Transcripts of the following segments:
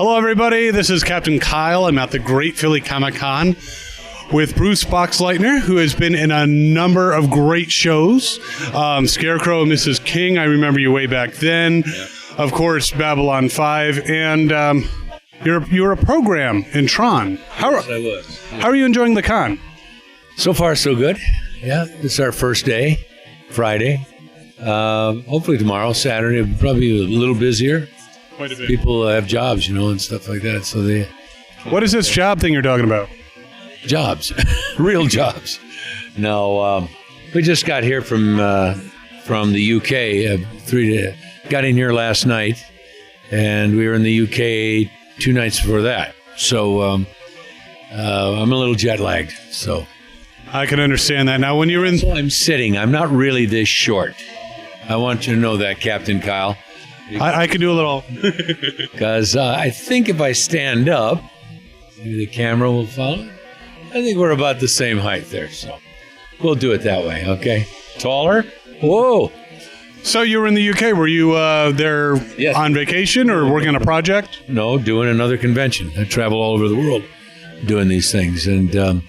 Hello, everybody. This is Captain Kyle. I'm at the Great Philly Comic Con with Bruce Boxleitner, who has been in a number of great shows. Scarecrow and Mrs. King, I remember you way back then. Yeah. Of course, Babylon 5, and you're a program in Tron. Yes, I was. How are you enjoying the con? So far, so good. Yeah, this is our first day, Friday. Hopefully tomorrow, Saturday, will probably be a little busier. Quite a bit. People have jobs, and stuff like that. So they. What is this job thing you're talking about? Jobs, real jobs. No, we just got here from the UK. Got in here last night, and we were in the UK 2 nights before that. So I'm a little jet lagged. So I can understand that. Now, when you're in, so I'm sitting. I'm not really this short. I want you to know that, Captain Kyle. I can do a little. Because I think if I stand up, maybe the camera will follow. I think we're about the same height there, so we'll do it that way, okay? Taller? Whoa! So you were in the UK. Were you there on vacation or working on a project? No, doing another convention. I travel all over the world doing these things, and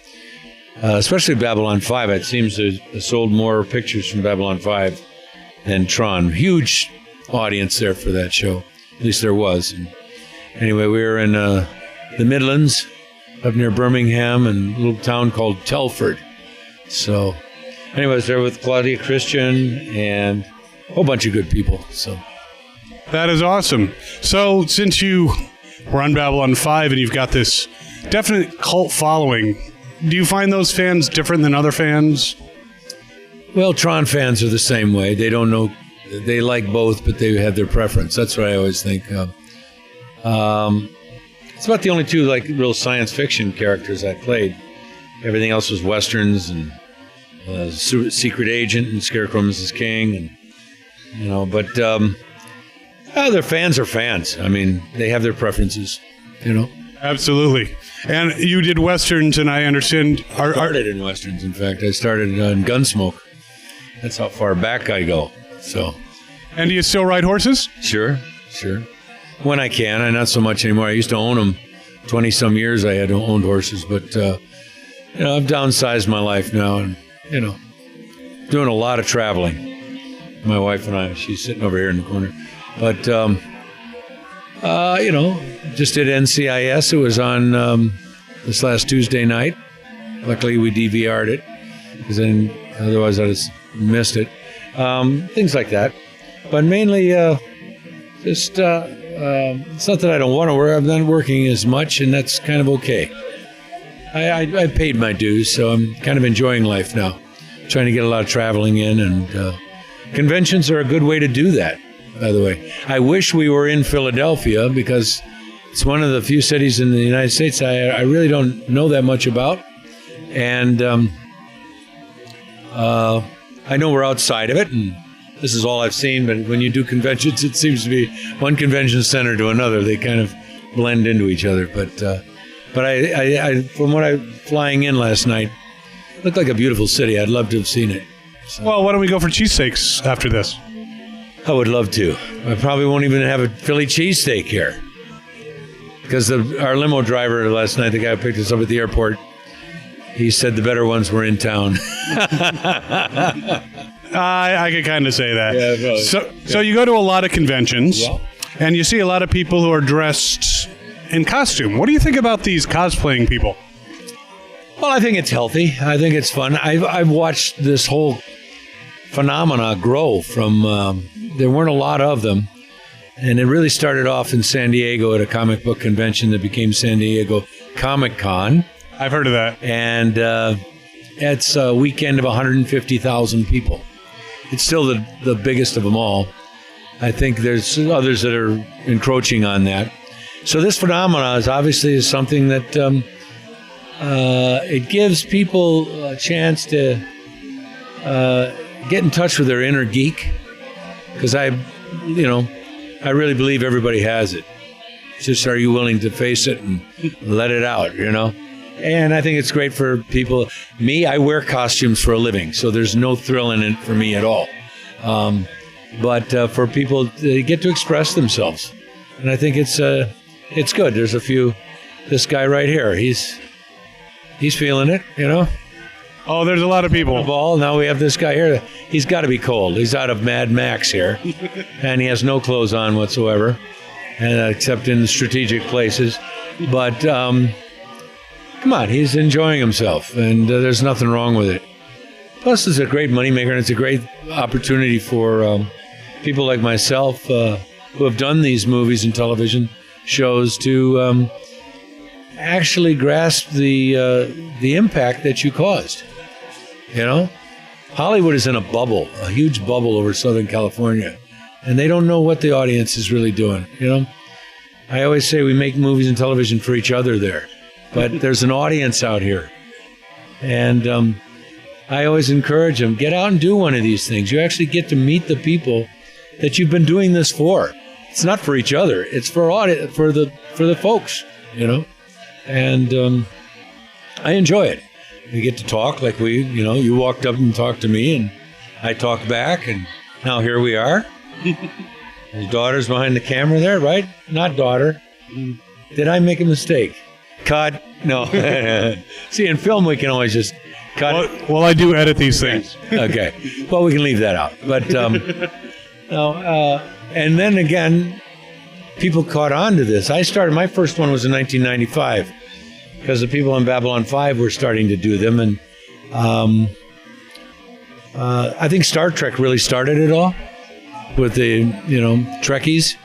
especially Babylon 5. It seems to have sold more pictures from Babylon 5 than Tron. Huge audience there for that show. At least there was. And anyway, we were in the Midlands, up near Birmingham, and a little town called Telford. So anyway, I was there with Claudia Christian and a whole bunch of good people. So that is awesome. So since you were on Babylon 5 and you've got this definite cult following, do you find those fans different than other fans? Well, Tron fans are the same way. They don't know. They like both, but they have their preference. That's what I always think. It's about the only two real science fiction characters I played. Everything else was westerns and Secret Agent and Scarecrow and Mrs. King, and but their fans are fans. I mean, they have their preferences. Absolutely. And you did westerns, and I understand. I started in westerns. In fact, I started in Gunsmoke. That's how far back I go. So. And do you still ride horses? Sure. When I can. I not so much anymore. I used to own them. 20-some years I had owned horses, but I've downsized my life now, and doing a lot of traveling. My wife and I. She's sitting over here in the corner, but just did NCIS. It was on this last Tuesday night. Luckily, we DVR'd it, because then otherwise I'd have missed it. Things like that. But mainly just, it's not that I don't want to work. I'm not working as much, and that's kind of okay. I paid my dues, so I'm kind of enjoying life now. Trying to get a lot of traveling in, and conventions are a good way to do that, by the way. I wish we were in Philadelphia, because it's one of the few cities in the United States I really don't know that much about. And I know we're outside of it, and this is all I've seen, but when you do conventions, it seems to be one convention center to another. They kind of blend into each other. But I from what I flying in last night, it looked like a beautiful city. I'd love to have seen it. So. Well, why don't we go for cheesesteaks after this? I would love to. I probably won't even have a Philly cheesesteak here, because our limo driver last night, the guy who picked us up at the airport, he said the better ones were in town. I could kind of say that. Yeah, probably. So you go to a lot of conventions, and you see a lot of people who are dressed in costume. What do you think about these cosplaying people? Well, I think it's healthy. I think it's fun. I've watched this whole phenomena grow from, there weren't a lot of them, and it really started off in San Diego at a comic book convention that became San Diego Comic Con. I've heard of that. And it's a weekend of 150,000 people. It's still the biggest of them all. I think there's others that are encroaching on that. So this phenomena is obviously something that it gives people a chance to get in touch with their inner geek. Because I really believe everybody has it. It's just, are you willing to face it and let it out, And I think it's great for people. Me, I wear costumes for a living, so there's no thrill in it for me at all. But for people, they get to express themselves. And I think it's it's good. There's a few. This guy right here, he's feeling it, you know. Oh, there's a lot of people. Ball. Now we have this guy here. He's got to be cold. He's out of Mad Max here, and he has no clothes on whatsoever, and except in strategic places. But come on, he's enjoying himself, and there's nothing wrong with it. Plus, it's a great moneymaker, and it's a great opportunity for people like myself who have done these movies and television shows to actually grasp the impact that you caused. You know, Hollywood is in a bubble, a huge bubble over Southern California, and they don't know what the audience is really doing. You know, I always say we make movies and television for each other there, but there's an audience out here, and I always encourage them, get out and do one of these things. You actually get to meet the people that you've been doing this for. It's not for each other; it's for the folks. You know, and I enjoy it. We get to talk like you walked up and talked to me, and I talked back, and now here we are. His daughter's behind the camera there, right? Not daughter. Did I make a mistake? Cut? No. See, in film we can always just cut. Well, I do edit these things. Okay. Well, we can leave that out. But no. And then again, people caught on to this. My first one was in 1995. Because the people on Babylon 5 were starting to do them, and I think Star Trek really started it all with the Trekkies,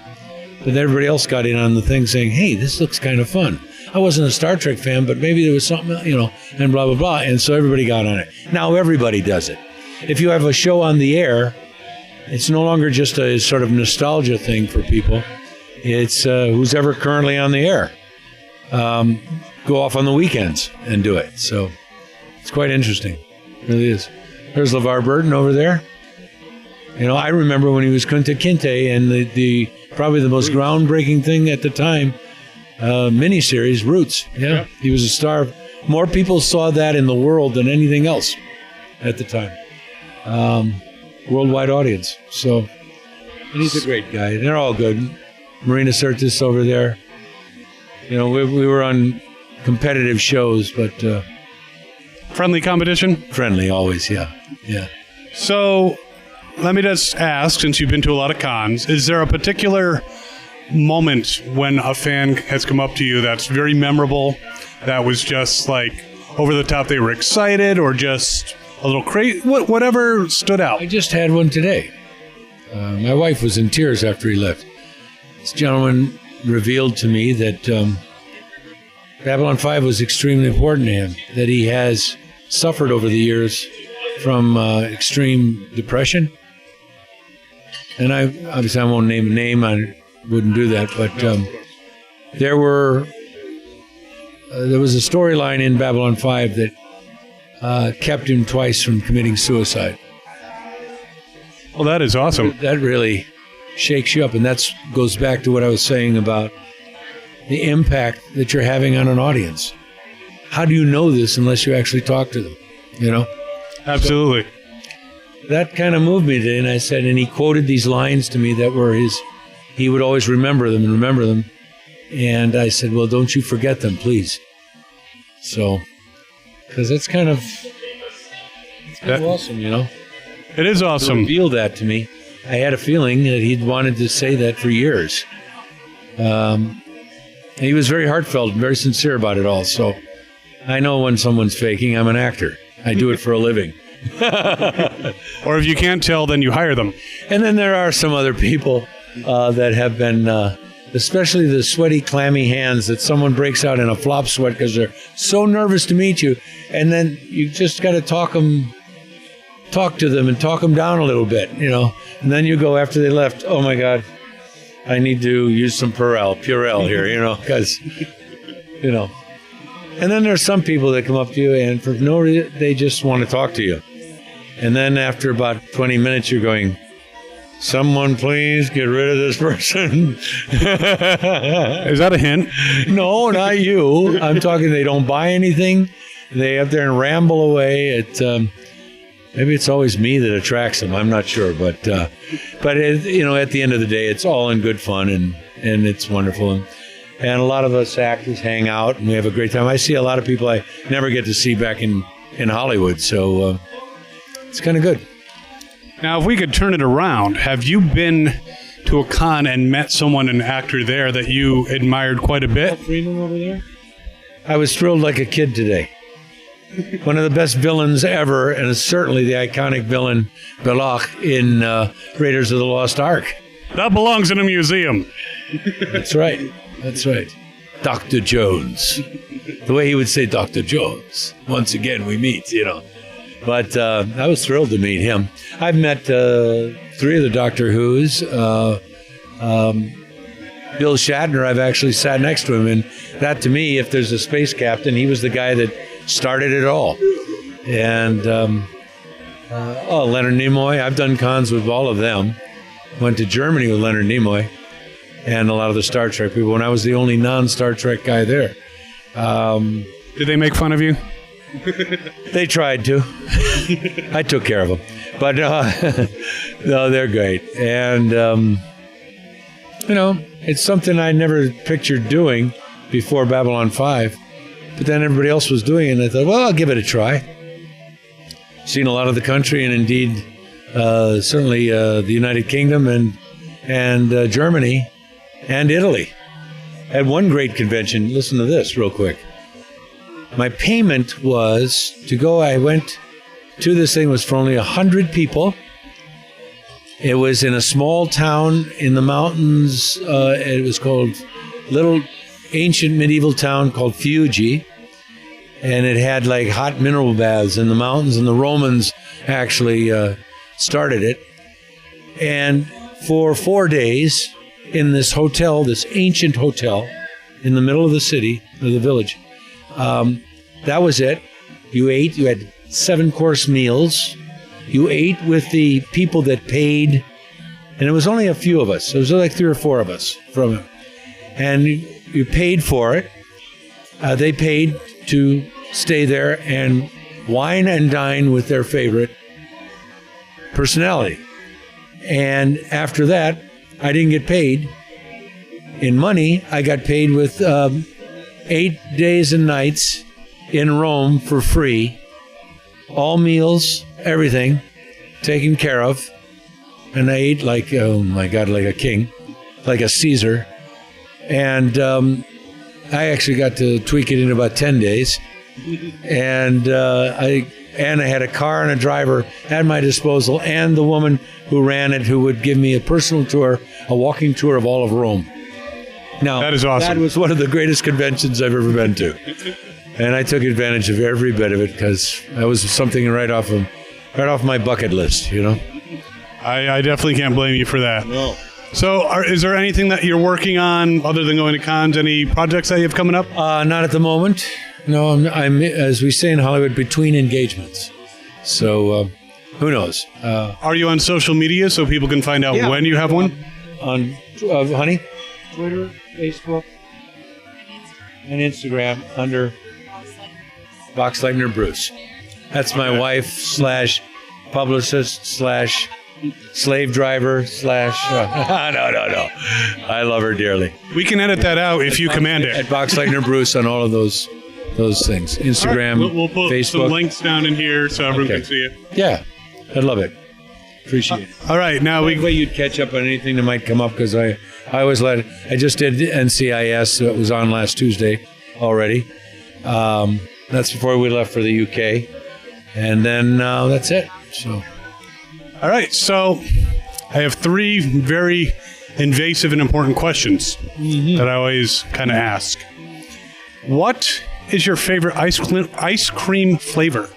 but everybody else got in on the thing saying, "Hey, this looks kind of fun." I wasn't a Star Trek fan, but maybe there was something, and blah blah blah, and so everybody got on it. Now everybody does it. If you have a show on the air, it's no longer just a sort of nostalgia thing for people. It's who's ever currently on the air. Go off on the weekends and do it. So it's quite interesting. It really is. There's LeVar Burton over there. I remember when he was Kunta Kinte and the probably the most groundbreaking thing at the time, miniseries, Roots. Yeah, he was a star. More people saw that in the world than anything else at the time. Worldwide audience. So, and he's a great guy. They're all good. Marina Sirtis over there. We were on competitive shows, but friendly competition? Friendly, always, yeah. So, let me just ask, since you've been to a lot of cons, is there a particular moment when a fan has come up to you that's very memorable, that was just like over the top, they were excited, or just a little crazy, whatever stood out? I just had one today. My wife was in tears after he left. This gentleman revealed to me that Babylon 5 was extremely important to him, that he has suffered over the years from extreme depression. And obviously I won't name a name, I wouldn't do that, but there was a storyline in Babylon 5 that kept him twice from committing suicide. Well, that is awesome. That really shakes you up, and that goes back to what I was saying about the impact that you're having on an audience. How do you know this unless you actually talk to them? Absolutely. So that kind of moved me today, and I said, and he quoted these lines to me that were he would always remember them. And I said, well, don't you forget them, please. So, because it's kind of awesome, It is awesome. To reveal that to me. I had a feeling that he'd wanted to say that for years. He was very heartfelt and very sincere about it all. So I know when someone's faking. I'm an actor. I do it for a living. Or if you can't tell, then you hire them. And then there are some other people that have been, especially the sweaty, clammy hands that someone breaks out in a flop sweat because they're so nervous to meet you. And then you just got to talk to them and talk them down a little bit, And then you go after they left, oh my God, I need to use some Purell here, because, And then there's some people that come up to you and for no reason, they just want to talk to you. And then after about 20 minutes, you're going, someone please get rid of this person. Is that a hint? No, not you. I'm talking they don't buy anything. They up there and ramble away. Maybe it's always me that attracts them. I'm not sure, but at the end of the day, it's all in good fun and it's wonderful. And a lot of us actors hang out, and we have a great time. I see a lot of people I never get to see back in Hollywood, so it's kind of good. Now, if we could turn it around, have you been to a con and met someone, an actor there, that you admired quite a bit? Freeman over there? I was thrilled like a kid today. One of the best villains ever, and is certainly the iconic villain, Belloc, in Raiders of the Lost Ark. That belongs in a museum. That's right. That's right. Dr. Jones. The way he would say Dr. Jones. Once again, we meet, But I was thrilled to meet him. I've met 3 of the Doctor Who's. Bill Shatner, I've actually sat next to him. And that, to me, if there's a space captain, he was the guy that started it all. And, Leonard Nimoy. I've done cons with all of them. Went to Germany with Leonard Nimoy and a lot of the Star Trek people when I was the only non-Star Trek guy there. Did they make fun of you? They tried to. I took care of them. But no, they're great. And, it's something I never pictured doing before Babylon 5. But then everybody else was doing it, and I thought, well, I'll give it a try. Seen a lot of the country, and indeed, certainly the United Kingdom and Germany and Italy. Had one great convention. Listen to this real quick. My payment was to go. I went to this thing was for only 100 people. It was in a small town in the mountains. It was called little ancient medieval town called Fuji, and it had like hot mineral baths in the mountains. And the Romans actually started it. And for 4 days in this hotel, this ancient hotel in the middle of the city, of the village. That was it. You ate. You had 7-course meals. You ate with the people that paid, and it was only a few of us. It was like 3 or 4 of us from it. And you paid for it. They paid to stay there and wine and dine with their favorite personality. And after that, I didn't get paid in money. I got paid with 8 days and nights in Rome for free. All meals, everything, taken care of. And I ate like, oh my God, like a king, like a Caesar. And I actually got to tweak it in about 10 days. And I had a car and a driver at my disposal, and the woman who ran it, who would give me a personal tour, a walking tour of all of Rome. Now, that is awesome. That was one of the greatest conventions I've ever been to. And I took advantage of every bit of it because that was something right off my bucket list, I definitely can't blame you for that. No. So is there anything that you're working on other than going to cons? Any projects that you have coming up? Not at the moment. No, I'm as we say in Hollywood, between engagements. So who knows? Are you on social media so people can find out when you have one? On honey? Twitter, Facebook, and Instagram under Boxleitner Bruce. That's my wife / publicist / slave driver / no. I love her dearly. We can edit that out if you command it. At Boxleitner Bruce on all of those things. Instagram, right, we'll put Facebook. some links down in here so everyone can see it. Yeah, I'd love it. Appreciate it. All right, now way you'd catch up on anything that might come up, because I always I just did NCIS, so it was on last Tuesday already. That's before we left for the UK. And then that's it. So, all right, so I have 3 very invasive and important questions that I always kind of ask. What is your favorite ice cream flavor?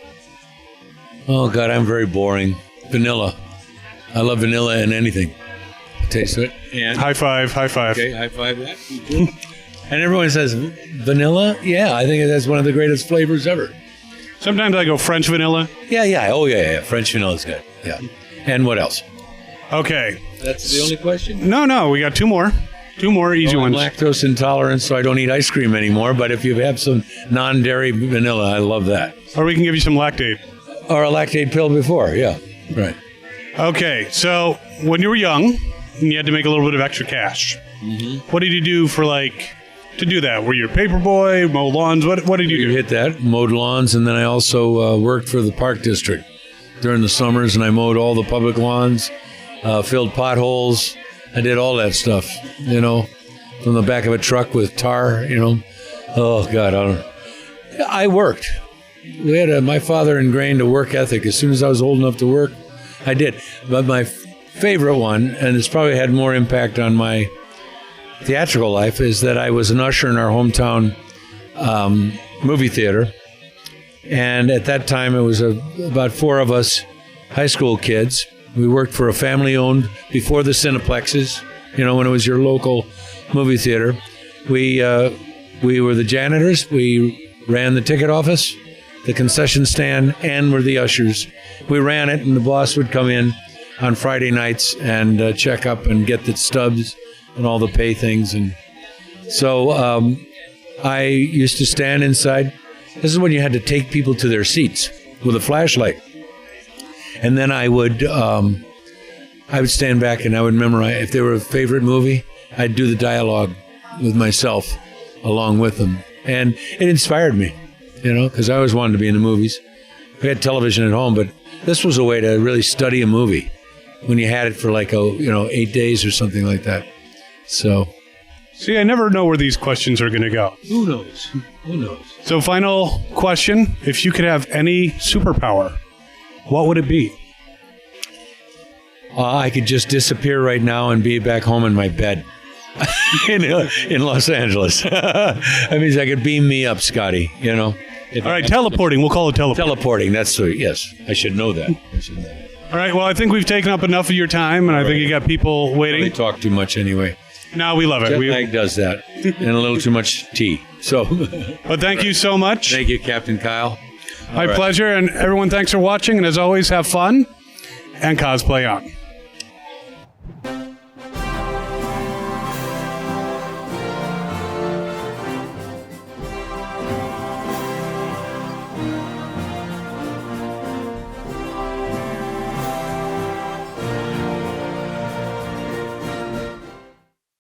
Oh, God, I'm very boring. Vanilla. I love vanilla in anything. Taste it. And high five. Okay, high five that. And everyone says, vanilla? Yeah, I think that's one of the greatest flavors ever. Sometimes I go French vanilla. Yeah. Oh, yeah. French vanilla is good. Yeah. And what else? Okay. That's the only question? No. We got 2 more. 2 more easy ones. I'm lactose intolerant, so I don't eat ice cream anymore. But if you have some non-dairy vanilla, I love that. Or we can give you some Lactaid. Or a Lactaid pill before, yeah. Right. Okay, so when you were young, and you had to make a little bit of extra cash, what did you do for, like, to do that? Were you a paper boy, mow lawns? What did you You do? hit that, mowed lawns, and then I also worked for the park district during the summers, and I mowed all the public lawns, filled potholes. I did all that stuff, from the back of a truck with tar, Oh, God, I worked. We had my father ingrained a work ethic. As soon as I was old enough to work, I did. But my favorite one, and it's probably had more impact on my theatrical life, is that I was an usher in our hometown movie theater. And at that time, it was about 4 of us high school kids. We worked for a family-owned, before the Cineplexes, when it was your local movie theater. We were the janitors. We ran the ticket office, the concession stand, and were the ushers. We ran it, and the boss would come in on Friday nights and check up and get the stubs and all the pay things. And so I used to stand inside. This is when you had to take people to their seats with a flashlight. And then I would stand back and I would memorize. If they were a favorite movie, I'd do the dialogue with myself along with them. And it inspired me, because I always wanted to be in the movies. We had television at home, but this was a way to really study a movie when you had it for 8 days or something like that. So. See, I never know where these questions are going to go. Who knows? Who knows? So, final question. If you could have any superpower, what would it be? I could just disappear right now and be back home in my bed in Los Angeles. That means I could beam me up, Scotty, All right, teleporting. We'll call it teleporting. Teleporting, that's sweet. Yes, I should know that. All right, well, I think we've taken up enough of your time, and I think you got people waiting. They talk too much anyway. No, we love it. Jet lag does that, and a little too much tea. So, but thank you so much. Thank you, Captain Kyle. My pleasure, and everyone, thanks for watching, and as always, have fun and cosplay on.